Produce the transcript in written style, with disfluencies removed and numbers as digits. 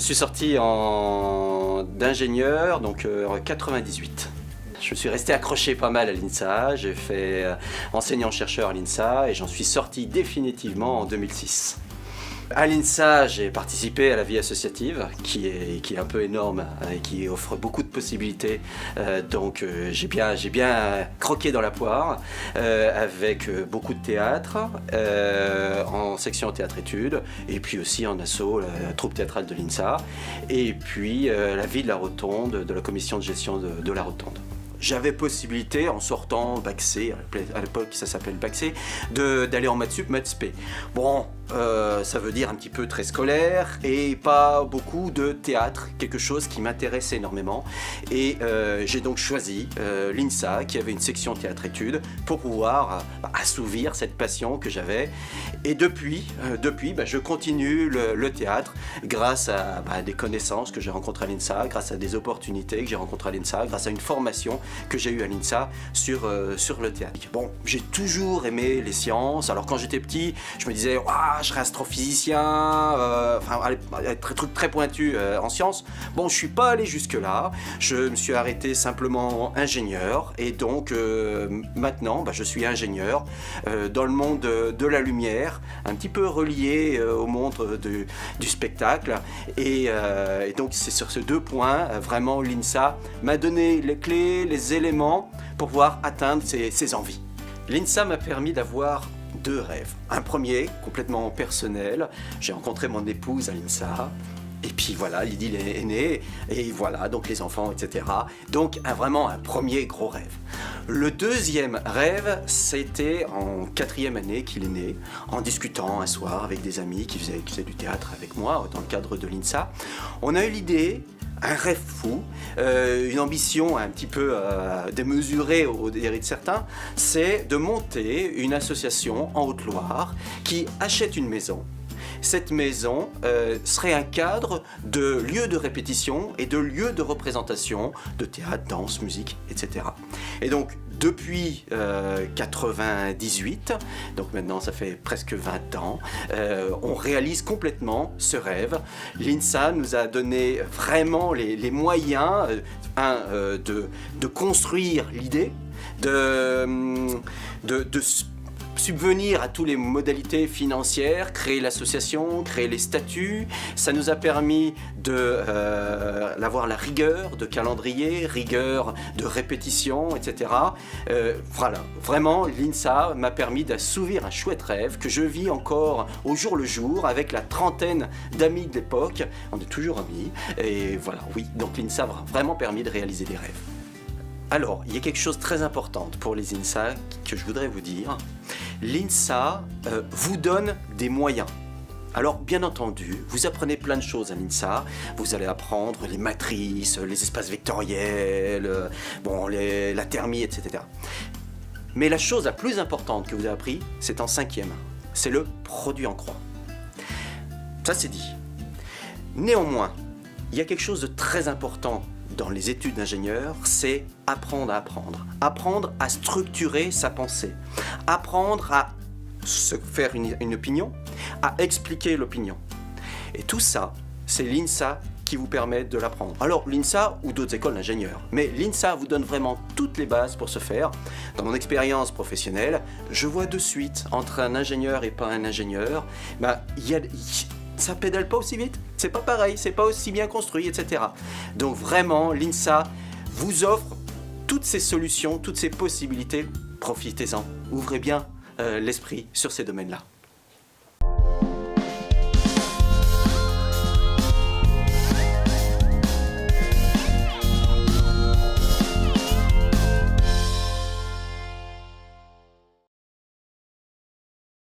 suis sorti d'ingénieur, donc en 98. Je suis resté accroché pas mal à l'INSA, j'ai fait enseignant-chercheur à l'INSA et j'en suis sorti définitivement en 2006. À l'INSA, j'ai participé à la vie associative, qui est un peu énorme et qui offre beaucoup de possibilités. Donc j'ai bien croqué dans la poire, avec beaucoup de théâtre, en section théâtre-études, et puis aussi en asso, la troupe théâtrale de l'INSA, et puis la vie de la Rotonde, de la commission de gestion de la Rotonde. J'avais possibilité, en sortant Bac C, à l'époque ça s'appelle Bac C, d'aller en maths sup, maths spé. Bon, ça veut dire un petit peu très scolaire et pas beaucoup de théâtre, quelque chose qui m'intéressait énormément. Et j'ai donc choisi l'INSA, qui avait une section théâtre-études, pour pouvoir assouvir cette passion que j'avais. Et depuis, je continue le théâtre grâce à des connaissances que j'ai rencontrées à l'INSA, grâce à des opportunités que j'ai rencontrées à l'INSA, grâce à une formation que j'ai eue à l'INSA sur le théâtre. Bon, j'ai toujours aimé les sciences. Alors quand j'étais petit, je me disais je serai astrophysicien, truc très pointu en sciences. Bon, je suis pas allé jusque là. Je me suis arrêté simplement ingénieur et donc maintenant, je suis ingénieur dans le monde de la lumière, un petit peu relié au monde du spectacle. Et donc c'est sur ces deux points, vraiment l'INSA m'a donné les clés, les éléments pour pouvoir atteindre ses envies. L'INSA m'a permis d'avoir deux rêves. Un premier, complètement personnel. J'ai rencontré mon épouse à l'INSA. Et puis voilà, l'idylle est née. Et voilà, donc les enfants, etc. Donc vraiment un premier gros rêve. Le deuxième rêve, c'était en 4e année qu'il est né, en discutant un soir avec des amis qui faisaient du théâtre avec moi dans le cadre de l'INSA. On a eu l'idée, un rêve fou, une ambition un petit peu démesurée au dérision de certains, c'est de monter une association en Haute-Loire qui achète une maison. Cette maison serait un cadre de lieux de répétition et de lieux de représentation de théâtre, danse, musique, etc. Et donc, depuis 98, donc maintenant ça fait presque 20 ans, on réalise complètement ce rêve. L'INSA nous a donné vraiment les moyens de construire l'idée, de subvenir à toutes les modalités financières, créer l'association, créer les statuts. Ça nous a permis d'avoir la rigueur de calendrier, rigueur de répétition, etc. Voilà, vraiment, l'INSA m'a permis d'assouvir un chouette rêve que je vis encore au jour le jour avec la trentaine d'amis de l'époque. On est toujours amis. Et voilà, oui, donc l'INSA m'a vraiment permis de réaliser des rêves. Alors, il y a quelque chose de très important pour les INSA que je voudrais vous dire. L'INSA vous donne des moyens. Alors, bien entendu, vous apprenez plein de choses à l'INSA. Vous allez apprendre les matrices, les espaces vectoriels, la thermie, etc. Mais la chose la plus importante que vous avez appris, c'est en 5e. C'est le produit en croix. Ça, c'est dit. Néanmoins, il y a quelque chose de très important dans les études d'ingénieur, c'est apprendre à apprendre. Apprendre à structurer sa pensée. Apprendre à se faire une opinion, à expliquer l'opinion. Et tout ça, c'est l'INSA qui vous permet de l'apprendre. Alors l'INSA ou d'autres écoles d'ingénieurs, mais l'INSA vous donne vraiment toutes les bases pour ce faire. Dans mon expérience professionnelle, je vois de suite entre un ingénieur et pas un ingénieur, ça pédale pas aussi vite, c'est pas pareil, c'est pas aussi bien construit, etc. Donc vraiment, l'INSA vous offre toutes ces solutions, toutes ces possibilités. Profitez-en, ouvrez bien l'esprit sur ces domaines-là.